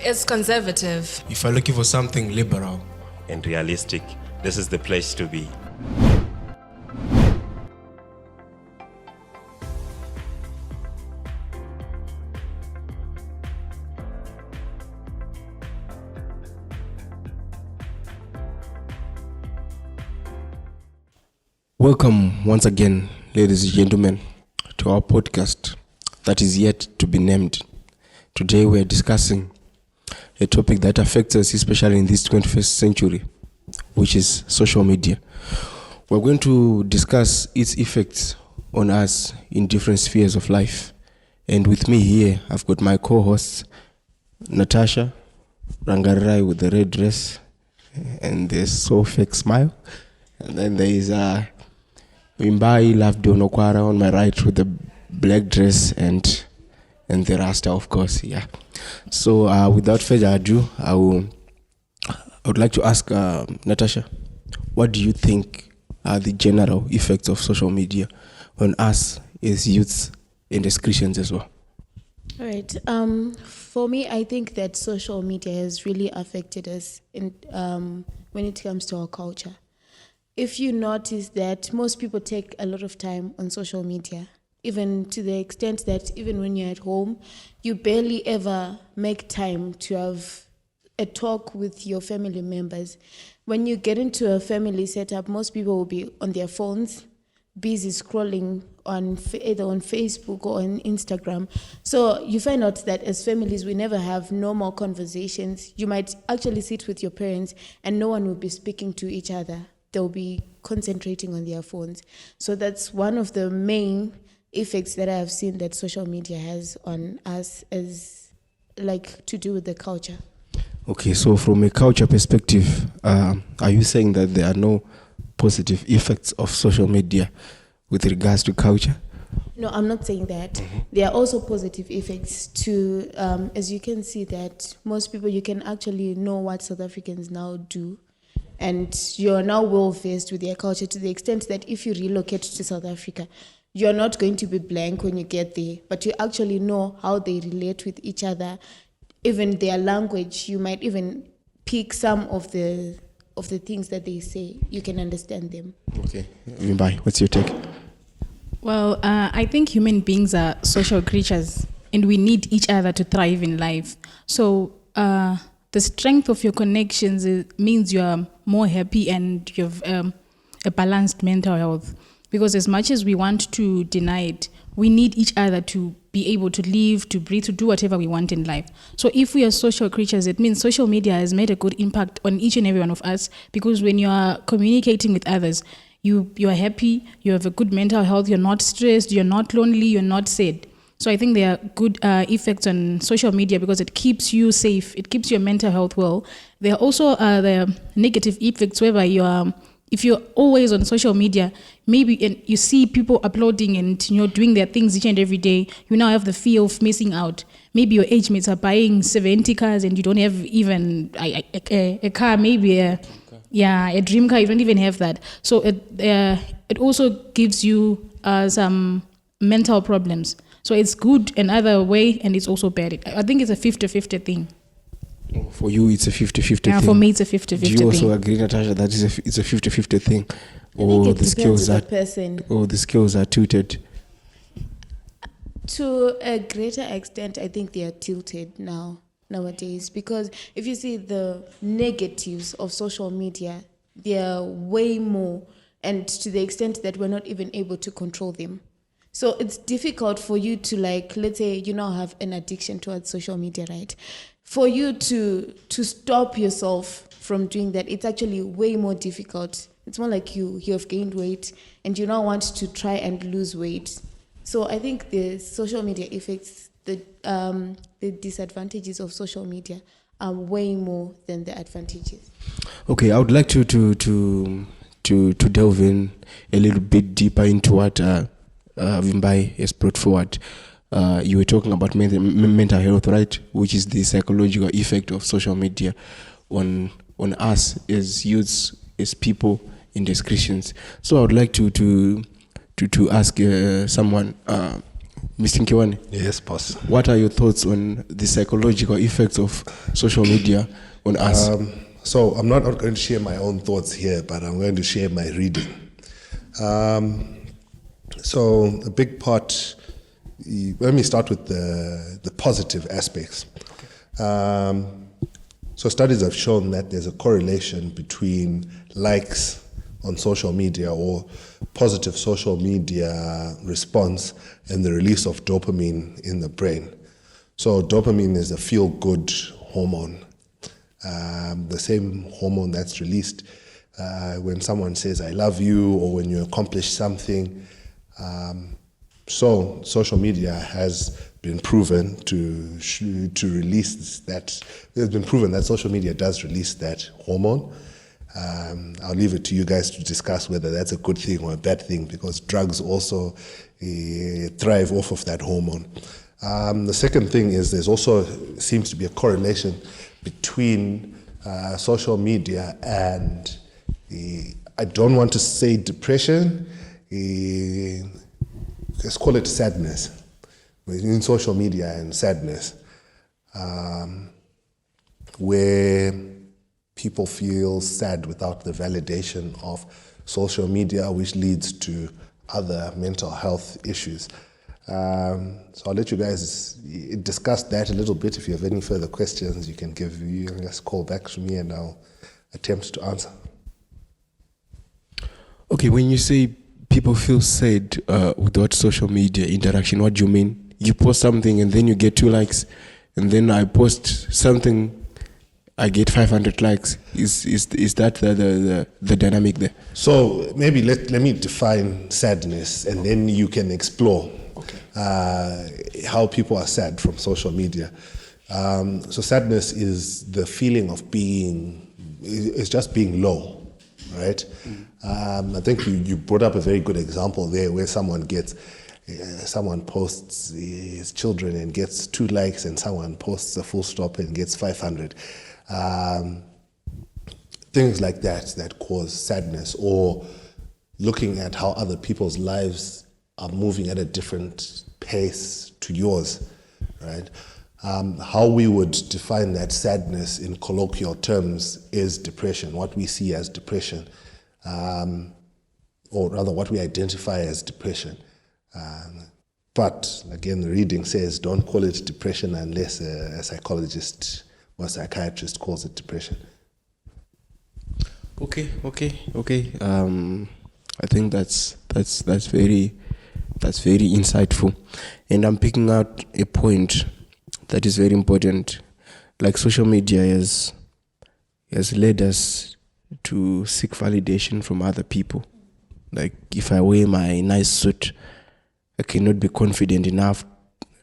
It's conservative. If you're looking for something liberal and realistic, this is the place to be. Welcome once again, ladies and gentlemen, to our podcast that is yet to be named. Today we are discussing a topic that affects us, especially in this 21st century, which is social media. We're going to discuss its effects on us in different spheres of life. And with me here, I've got my co-hosts, Natasha Rangarai with the red dress and the so fake smile. And then there is Wimbai Lovedo Nokwara on my right with the black dress and the Rasta, of course. Yeah. So without further ado, I would like to ask Natasha, what do you think are the general effects of social media on us as youths and as Christians as well? All right. For me, I think that social media has really affected us in when it comes to our culture. If you notice that most people take a lot of time on social media, even to the extent that even when you're at home, you barely ever make time to have a talk with your family members. When you get into a family setup, most people will be on their phones, busy scrolling on either on Facebook or on Instagram. So you find out that as families, we never have normal conversations. You might actually sit with your parents and no one will be speaking to each other. They'll be concentrating on their phones. So that's one of the main effects that I have seen that social media has on us as like to do with the culture. Okay, so from a culture perspective, are you saying that there are no positive effects of social media with regards to culture? No, I'm not saying that. There are also positive effects to, as you can see that most people, you can actually know what South Africans now do. And you're now well versed with their culture to the extent that if you relocate to South Africa, you're not going to be blank when you get there, but you actually know how they relate with each other, even their language. You might even pick some of the things that they say. You can understand them. Okay, Wimbai, what's your take? Well, I think human beings are social creatures and we need each other to thrive in life. So the strength of your connections means you are more happy and you have a balanced mental health. Because as much as we want to deny it, we need each other to be able to live, to breathe, to do whatever we want in life. So if we are social creatures, it means social media has made a good impact on each and every one of us, because when you are communicating with others, you are happy, you have a good mental health, you're not stressed, you're not lonely, you're not sad. So I think there are good effects on social media because it keeps you safe, it keeps your mental health well. There are also the negative effects whereby if you're always on social media, maybe and you see people uploading and doing their things each and every day, you now have the fear of missing out. Maybe your age mates are buying 70 cars and you don't have even a car, maybe a dream car, you don't even have that. So it also gives you some mental problems. So it's good another way and it's also bad. I think it's a 50-50 thing. For you, it's a 50-50 thing. Yeah, for me, it's a 50-50 thing. Do you also agree, Natasha, that it's a 50-50 thing? Or the skills are tilted? To a greater extent, I think they are tilted nowadays. Because if you see the negatives of social media, they are way more, and to the extent that we're not even able to control them. So it's difficult for you to, like, let's say you now have an addiction towards social media, right? For you to stop yourself from doing that, it's actually way more difficult. It's more like you have gained weight and you now want to try and lose weight. So I think the social media effects, the disadvantages of social media are way more than the advantages. Okay, I would like to delve in a little bit deeper into what Wimbai has brought forward. You were talking about mental health, right? Which is the psychological effect of social media on us as youths, as people, and as Christians. So I would like to ask someone Mr. Nkiwane, Yes, boss. what are your thoughts on the psychological effects of social media on us? So I'm not going to share my own thoughts here, but I'm going to share my reading. So a big part, let me start with the positive aspects. So studies have shown that there's a correlation between likes on social media or positive social media response and the release of dopamine in the brain. So dopamine is a feel-good hormone, the same hormone that's released when someone says, I love you, or when you accomplish something. So social media has been proven to release that. It's been proven that social media does release that hormone. I'll leave it to you guys to discuss whether that's a good thing or a bad thing, because drugs also thrive off of that hormone. The second thing is there's also seems to be a correlation between social media and I don't want to say depression, let's call it sadness, in social media and sadness, where people feel sad without the validation of social media, which leads to other mental health issues. So I'll let you guys discuss that a little bit. If you have any further questions, you can just call back to me and I'll attempt to answer. Okay, when you say people feel sad without social media interaction, what do you mean? You post something and then you get 2 likes, and then I post something, I get 500 likes. Is that the dynamic there? So maybe let me define sadness, and then you can explore how people are sad from social media. So sadness is the feeling of it's just being low, right? I think you brought up a very good example there, where someone posts his children and gets 2 likes, and someone posts a full stop and gets 500. Things like that cause sadness, or looking at how other people's lives are moving at a different pace to yours, right? How we would define that sadness in colloquial terms is depression, what we see as depression, or rather what we identify as depression. But again, the reading says don't call it depression unless a psychologist or psychiatrist calls it depression. Okay. I think that's very insightful, and I'm picking out a point that is very important. Like, social media has led us to seek validation from other people. Like, if I wear my nice suit, I cannot be confident enough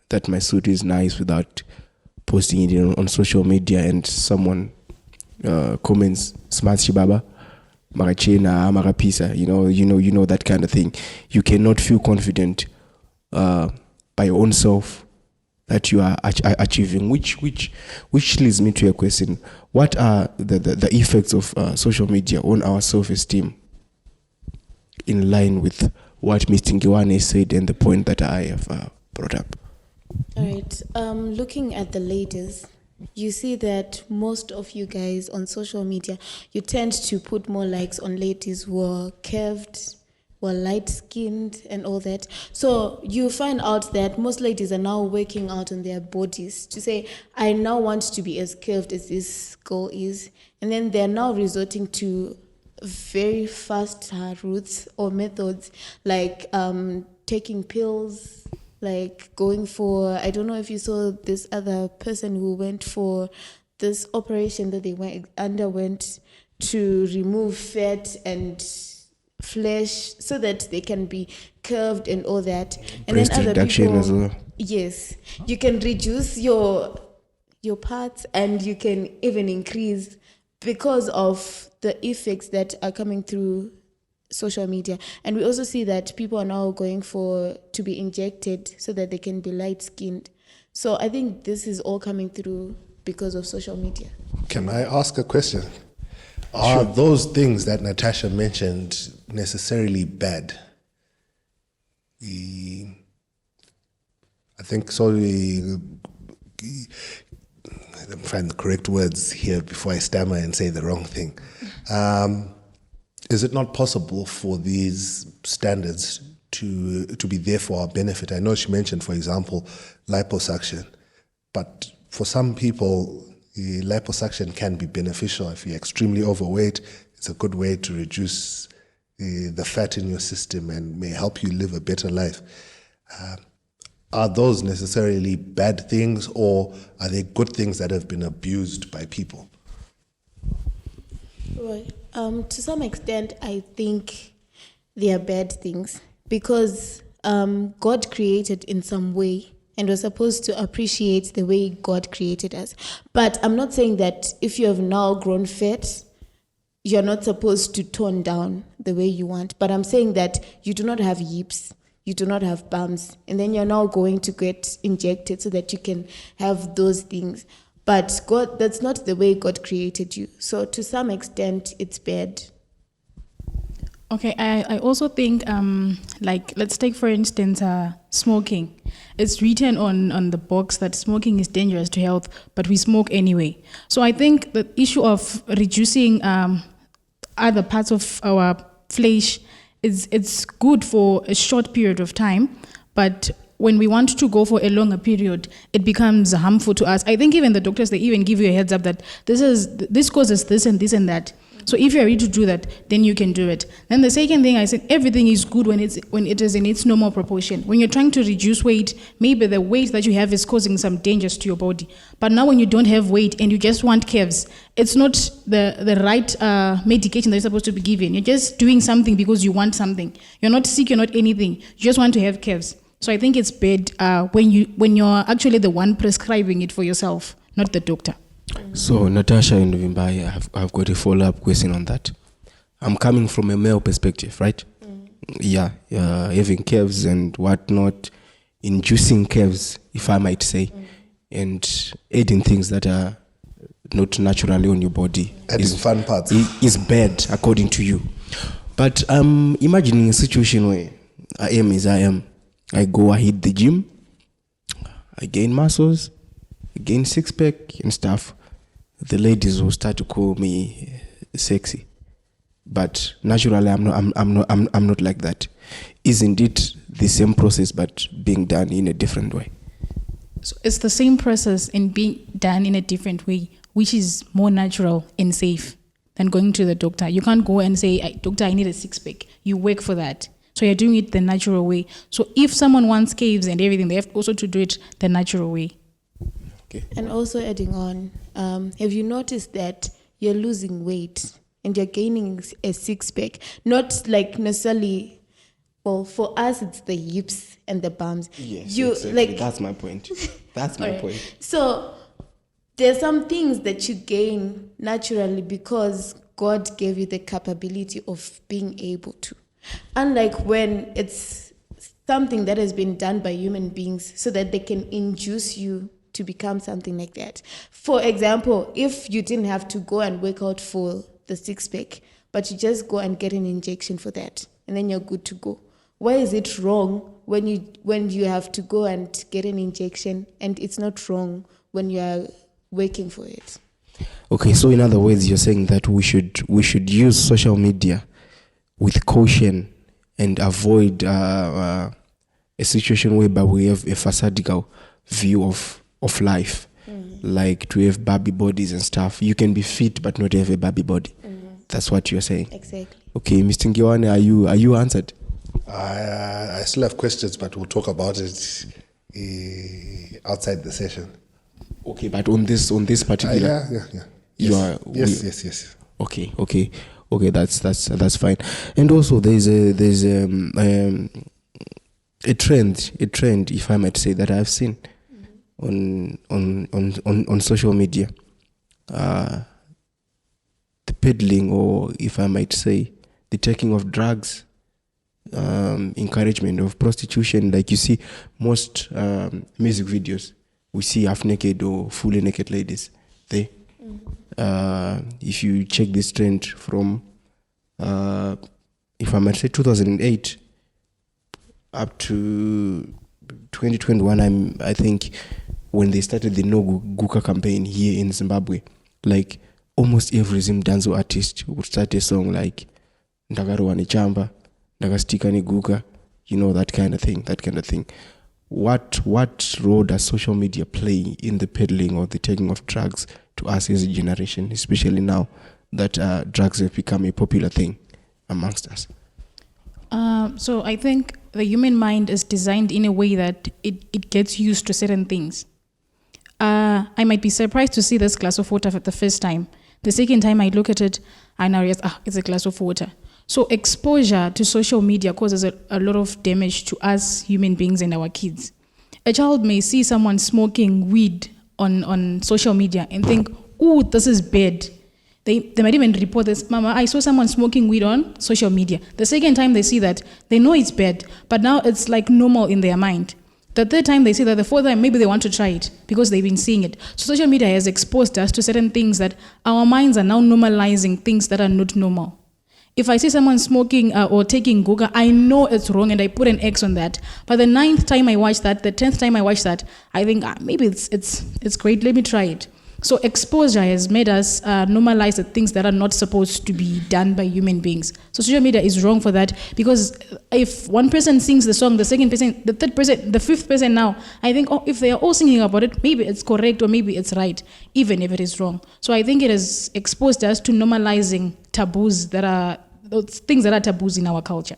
that my suit is nice without posting it on social media, and someone comments, "Smart Shibaba, Marachena, Marapisa," you know that kind of thing. You cannot feel confident by your own self that you are achieving. Which leads me to a question: what are the effects of social media on our self-esteem, in line with what Mr. Nkiwane said and the point that I have brought up? All right. Looking at the ladies, you see that most of you guys on social media, you tend to put more likes on ladies who are curved, who are light-skinned and all that. So you find out that most ladies are now working out on their bodies to say, I now want to be as curved as this girl is. And then they're now resorting to very fast routes or methods, like taking pills, like going for, I don't know if you saw this other person who went for this operation that they underwent to remove fat and flesh so that they can be curved and all that. And Breast then other reduction people, as well. yes, you can reduce your parts, and you can even increase because of the effects that are coming through social media. And we also see that people are now going to be injected so that they can be light-skinned. So I think this is all coming through because of social media. Can I ask a question? Are those things that Natasha mentioned necessarily bad? think sorry. Let me find the correct words here before I stammer and say the wrong thing. Is it not possible for these standards to be there for our benefit? I know she mentioned, for example, liposuction, but for some people, liposuction can be beneficial. If you're extremely overweight, it's a good way to reduce the fat in your system and may help you live a better life. Are those necessarily bad things, or are they good things that have been abused by people? Right. To some extent, I think they are bad things because God created in some way, and we're supposed to appreciate the way God created us. But I'm not saying that if you have now grown fat, you're not supposed to tone down the way you want. But I'm saying that you do not have yips, you do not have bumps, and then you're now going to get injected so that you can have those things. But God, that's not the way God created you. So to some extent, it's bad. Okay, I also think, like, let's take, for instance, smoking. It's written on the box that smoking is dangerous to health, but we smoke anyway. So I think the issue of reducing other parts of our flesh it's good for a short period of time, but when we want to go for a longer period, it becomes harmful to us. I think even the doctors, they even give you a heads up that this causes this and this and that. So if you're ready to do that, then you can do it. Then the second thing I said, everything is good when it is in its normal proportion. When you're trying to reduce weight, maybe the weight that you have is causing some dangers to your body. But now when you don't have weight and you just want curves, it's not the right medication that you're supposed to be given. You're just doing something because you want something. You're not sick, you're not anything. You just want to have curves. So I think it's bad when you're actually the one prescribing it for yourself, not the doctor. So Natasha and Vimbai, I've got a follow-up question on that. I'm coming from a male perspective, right? Yeah, having curves and whatnot, inducing curves, if I might say, and adding things that are not naturally on your body Adding fun parts. is bad, according to you. But I'm imagining a situation where I am as I am. I go, I hit the gym, I gain muscles, I gain six-pack and stuff. The ladies will start to call me sexy, but naturally I'm not like that. Isn't it the same process but being done in a different way? So it's the same process in being done in a different way, which is more natural and safe than going to the doctor. You can't go and say, doctor, I need a six-pack. You work for that. So you're doing it the natural way. So if someone wants caves and everything, they have also to do it the natural way. Okay. And also adding on, have you noticed that you're losing weight and you're gaining a six-pack? Not like necessarily, well, for us, it's the hips and the bums. Yes, you, exactly. like, That's my point. That's my point. So there's some things that you gain naturally because God gave you the capability of being able to. Unlike when it's something that has been done by human beings so that they can induce you to become something like that. For example, if you didn't have to go and work out for the six-pack, but you just go and get an injection for that, and then you're good to go. Why is it wrong when you have to go and get an injection, and it's not wrong when you are working for it? Okay, so in other words, you're saying that we should use social media with caution and avoid a situation whereby we have a facadical view of life, like to have Barbie bodies and stuff. You can be fit but not have a Barbie body. That's what you're saying. Exactly. Okay, Mr. Ngiwane, are you answered? I still have questions, but we'll talk about it outside the session. Okay, but on this particular, Yeah. you are Yes. Okay, that's fine. And also there's a trend, if I might say, that I've seen on social media. The peddling, or if I might say, the taking of drugs, encouragement of prostitution. Like you see most music videos, we see half naked or fully naked ladies there. If you check this trend from, if I might say, 2008 up to 2021, I think when they started the No Guka campaign here in Zimbabwe, like almost every Zimdanzo artist would start a song like Ndagaruwa ni chamba, Ndagastika ni guka, you know, that kind of thing. What role does social media play in the peddling or the taking of drugs to us as a generation, especially now that drugs have become a popular thing amongst us? So I think the human mind is designed in a way that it gets used to certain things. I might be surprised to see this glass of water for the first time. The second time I look at it, I now realize, it's a glass of water. So exposure to social media causes a lot of damage to us human beings and our kids. A child may see someone smoking weed on social media and think, "Ooh, this is bad." They might even report this, "Mama, I saw someone smoking weed on social media." The second time they see that, they know it's bad, but now it's like normal in their mind. The third time they see that, the fourth time maybe they want to try it because they've been seeing it. So social media has exposed us to certain things that our minds are now normalizing things that are not normal. If I see someone smoking or taking guga, I know it's wrong and I put an X on that. But the 9th time I watch that, the 10th time I watch that, I think maybe it's great, let me try it. So exposure has made us normalize the things that are not supposed to be done by human beings. So social media is wrong for that, because if one person sings the song, the second person, the third person, the fifth person now, I think, if they are all singing about it, maybe it's correct or maybe it's right, even if it is wrong. So I think it has exposed us to normalizing taboos that are, those things that are taboos in our culture.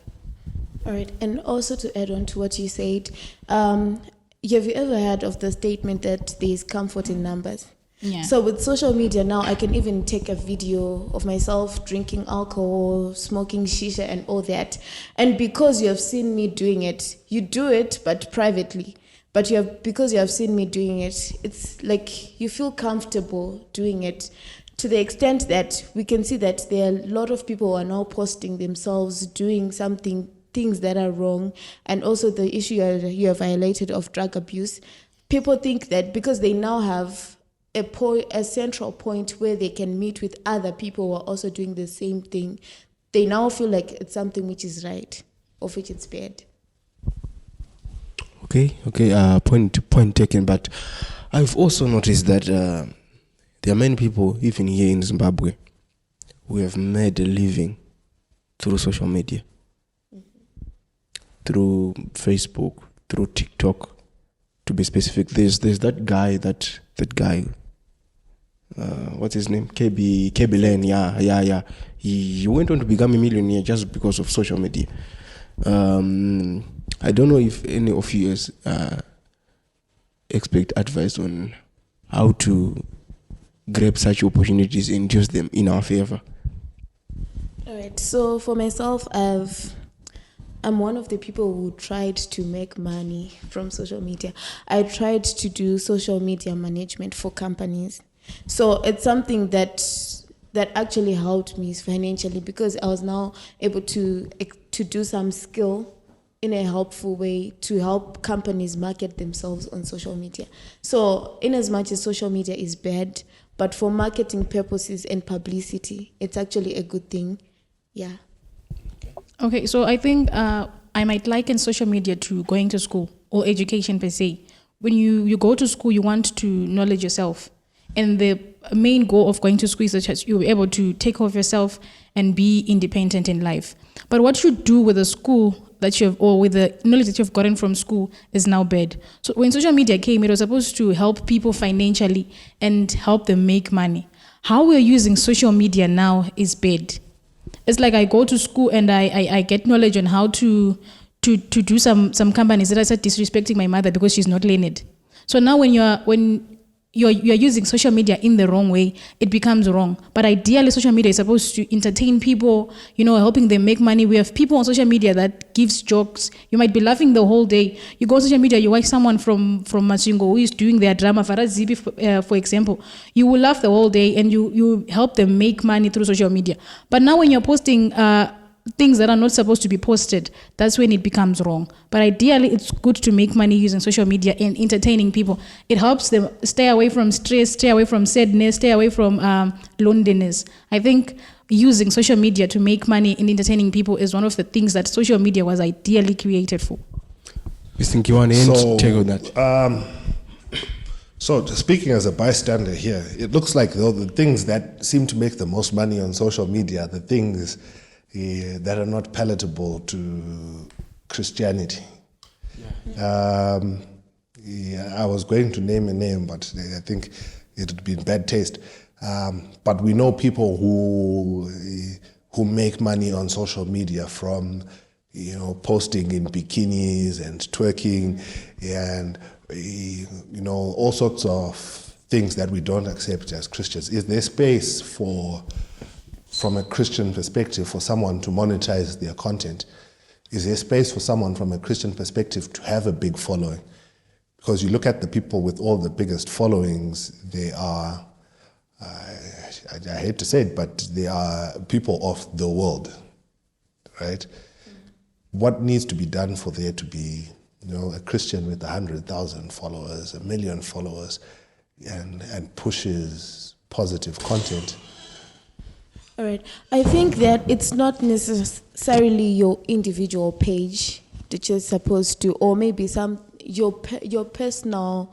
All right, and also to add on to what you said, have you ever heard of the statement that there is comfort in numbers? Yeah. So with social media now, I can even take a video of myself drinking alcohol, smoking shisha and all that. And because you have seen me doing it, you do it, but privately. But because you have seen me doing it, it's like you feel comfortable doing it, to the extent that we can see that there are a lot of people who are now posting themselves doing things that are wrong. And also the issue you have highlighted of drug abuse. People think that because they now have a central point where they can meet with other people who are also doing the same thing, they now feel like it's something which is right, of which it's bad. Okay. Point taken. But I've also noticed that there are many people, even here in Zimbabwe, who have made a living through social media, through Facebook, through TikTok. To be specific, there's that guy. What's his name? KB Lane. Yeah. He went on to become a millionaire just because of social media. I don't know if any of you expect advice on how to grab such opportunities and use them in our favor. All right. So for myself, I'm one of the people who tried to make money from social media. I tried to do social media management for companies. So it's something that actually helped me financially, because I was now able to do some skill in a helpful way to help companies market themselves on social media. So in as much as social media is bad, but for marketing purposes and publicity, it's actually a good thing. Yeah. Okay, so I think I might liken social media to going to school or education per se. When you go to school, you want to knowledge yourself. And the main goal of going to school is that you'll be able to take care of yourself and be independent in life. But what you do with the school that you have, or with the knowledge that you've gotten from school, is now bad. So when social media came, it was supposed to help people financially and help them make money. How we're using social media now is bad. It's like I go to school and I get knowledge on how to do some companies that I said disrespecting my mother because she's not learned. So now when you're using social media in the wrong way, it becomes wrong. But ideally, social media is supposed to entertain people, helping them make money. We have people on social media that gives jokes. You might be laughing the whole day. You go on social media, you watch someone from Masvingo who is doing their drama, Faraz Zibi, for example. You will laugh the whole day and you help them make money through social media. But now when you're posting things that are not supposed to be posted, that's when it becomes wrong. But ideally, it's good to make money using social media and entertaining people. It helps them stay away from stress, stay away from sadness, stay away from loneliness. I think using social media to make money and entertaining people is one of the things that social media was ideally created for. Mr. Nkiwane, any take on that? So speaking as a bystander here, it looks like though the things that seem to make the most money on social media are the things that are not palatable to Christianity. I was going to name a name, but I think it would be in bad taste. But we know people who make money on social media from, posting in bikinis and twerking and, all sorts of things that we don't accept as Christians. Is there space from a Christian perspective, for someone to monetize their content? Is there space for someone from a Christian perspective to have a big following? Because you look at the people with all the biggest followings, they are, I hate to say it, but they are people of the world, right? What needs to be done for there to be, a Christian with 100,000 followers, 1 million followers, and pushes positive content? All right. I think that it's not necessarily your individual page that you're supposed to, or maybe your personal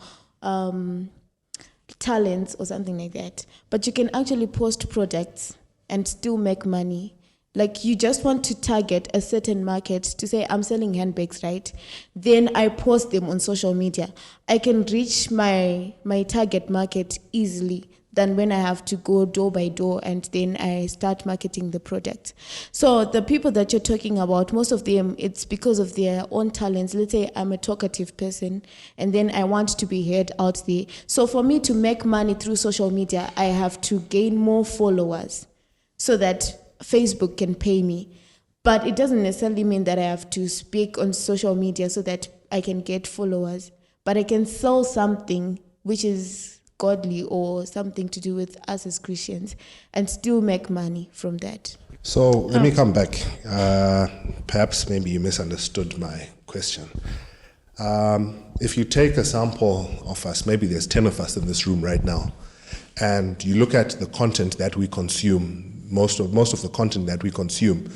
talents or something like that. But you can actually post products and still make money. Like you just want to target a certain market to say, I'm selling handbags, right? Then I post them on social media. I can reach my target market easily than when I have to go door by door and then I start marketing the product. So the people that you're talking about, most of them, it's because of their own talents. Let's say I'm a talkative person and then I want to be heard out there. So for me to make money through social media, I have to gain more followers so that Facebook can pay me. But it doesn't necessarily mean that I have to speak on social media so that I can get followers. But I can sell something which is godly or something to do with us as Christians and still make money from that. So let me come back. Perhaps maybe you misunderstood my question. If you take a sample of us, maybe there's 10 of us in this room right now, and you look at the content that we consume, most of the content that we consume,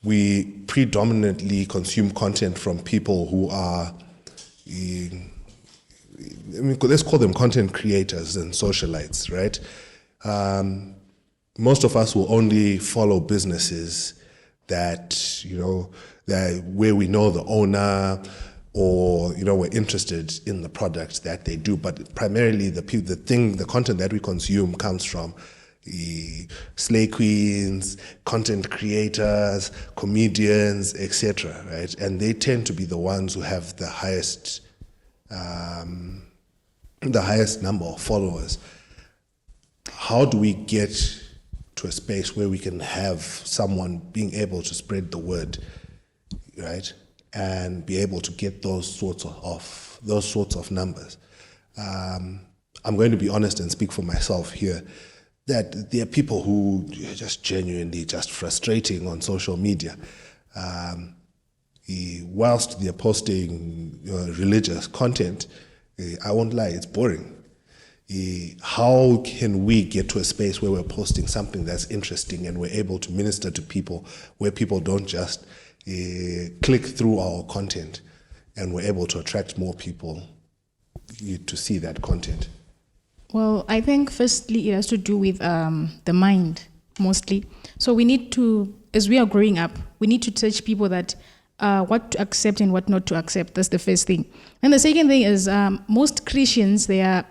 we predominantly consume content from people who are, let's call them content creators and socialites, right? Most of us will only follow businesses that, that where we know the owner, or we're interested in the product that they do. But primarily the content that we consume comes from slay queens, content creators, comedians, etc., right? And they tend to be the ones who have the highest number of followers. How do we get to a space where we can have someone being able to spread the word, right, and be able to get those sorts of numbers? I'm going to be honest and speak for myself here, that there are people who are just genuinely just frustrating on social media. Whilst they're posting religious content, I won't lie, it's boring. How can we get to a space where we're posting something that's interesting and we're able to minister to people, where people don't just click through our content, and we're able to attract more people to see that content? Well, I think firstly it has to do with the mind, mostly. So we need to, as we are growing up, we need to teach people that what to accept and what not to accept. That's the first thing. And the second thing is most Christians, they are,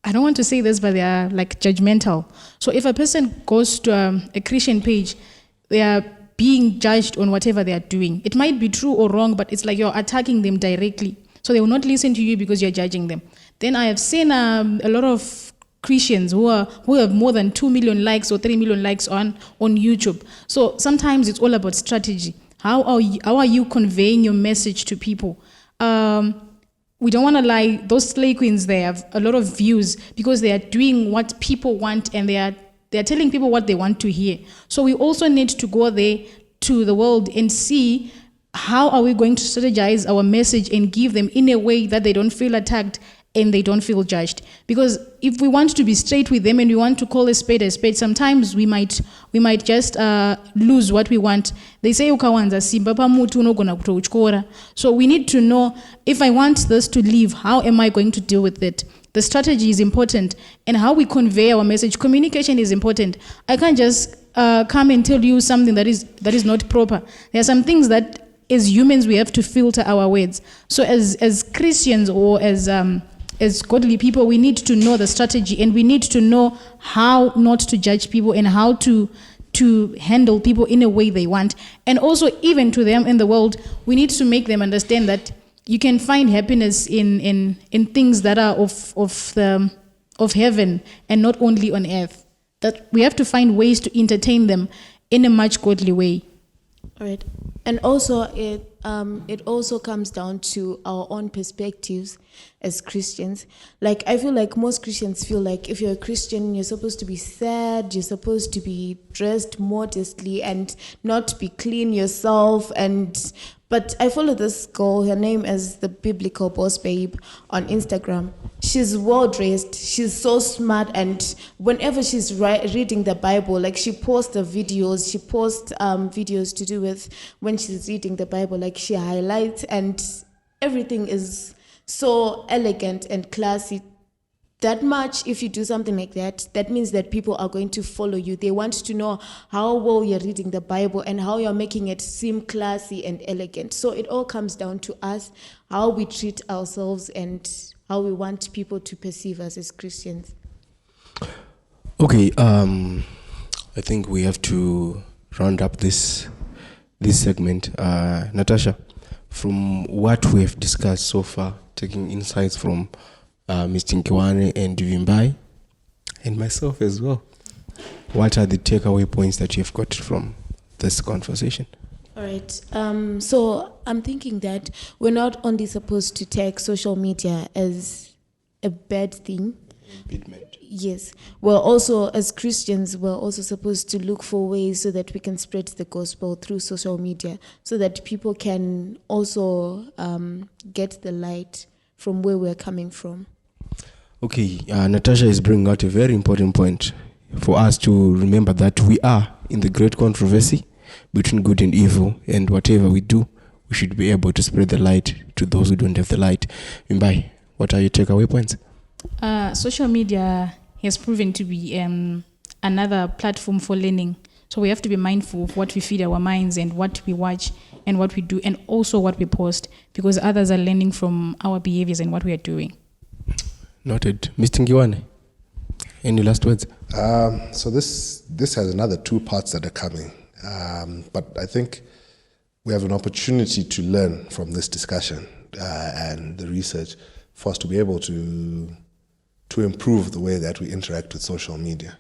I don't want to say this, but they are like judgmental. So if a person goes to a Christian page, they are being judged on whatever they are doing. It might be true or wrong, but it's like you're attacking them directly. So they will not listen to you because you're judging them. Then I have seen a lot of Christians who have more than 2 million likes or 3 million likes on YouTube. So sometimes it's all about strategy. How are you conveying your message to people? We don't want to lie. Those slay queens, they have a lot of views because they are doing what people want, and they are telling people what they want to hear. So we also need to go there to the world and see how are we going to strategize our message and give them in a way that they don't feel attacked and they don't feel judged. Because if we want to be straight with them and we want to call a spade, sometimes we might just lose what we want. They say ukawanza simba pamutu unogona kutochkora. So we need to know, if I want this to leave, how am I going to deal with it? The strategy is important, and how we convey our message. Communication is important. I can't just come and tell you something that is not proper. There are some things that as humans we have to filter our words. So as Christians or as godly people, we need to know the strategy, and we need to know how not to judge people and how to handle people in a way they want. And also, even to them in the world, we need to make them understand that you can find happiness in things that are of heaven and not only on earth. That we have to find ways to entertain them in a much godly way. All right. And also, it also comes down to our own perspectives as Christians. Like, I feel like most Christians feel like if you're a Christian, you're supposed to be sad, you're supposed to be dressed modestly and not be clean yourself. But I follow this girl, her name is the Biblical Boss Babe on Instagram. She's well dressed, she's so smart, and whenever she's reading the Bible, like she posts videos to do with when she's reading the Bible, like she highlights, and everything is so elegant and classy. That much, if you do something like that, that means that people are going to follow you. They want to know how well you're reading the Bible and how you're making it seem classy and elegant. So it all comes down to us, how we treat ourselves and how we want people to perceive us as Christians. Okay, I think we have to round up this segment. Natasha, from what we have discussed so far, taking insights from Mr. Nkiwane and Vimbai, and myself as well, what are the takeaway points that you have got from this conversation? All right. So I'm thinking that we're not only supposed to take social media as a bad thing. Yes. We're also, as Christians, we're also supposed to look for ways so that we can spread the gospel through social media, so that people can also get the light from where we're coming from. Okay, Natasha is bringing out a very important point for us to remember, that we are in the great controversy between good and evil, and whatever we do, we should be able to spread the light to those who don't have the light. Mbai, what are your takeaway points? Social media has proven to be another platform for learning. So we have to be mindful of what we feed our minds and what we watch and what we do, and also what we post, because others are learning from our behaviors and what we are doing. Noted. Mr. Nkiwane, any last words? So this has another 2 parts that are coming. But I think we have an opportunity to learn from this discussion and the research for us to be able to improve the way that we interact with social media.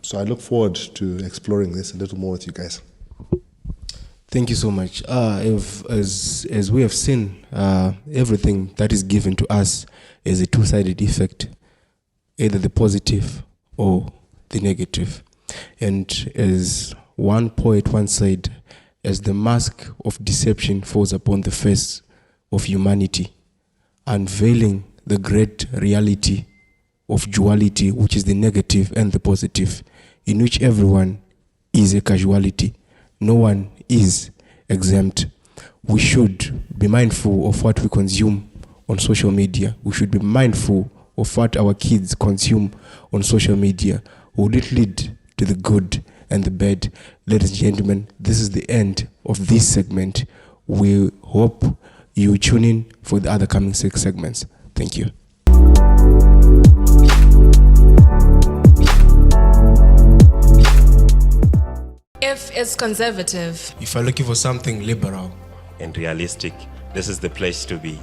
So I look forward to exploring this a little more with you guys. Thank you so much. As we have seen, everything that is given to us is a two-sided effect, either the positive or the negative. And as one poet once said, as the mask of deception falls upon the face of humanity, unveiling the great reality of duality, which is the negative and the positive, in which everyone is a casualty. No one is exempt. We should be mindful of what we consume on social media. We should be mindful of what our kids consume on social media. Will it lead to the good and the bad? Ladies and gentlemen, this is the end of this segment. We hope you tune in for the other coming 6 segments. Thank you. If it's conservative, If you're looking for something liberal and realistic, this is the place to be.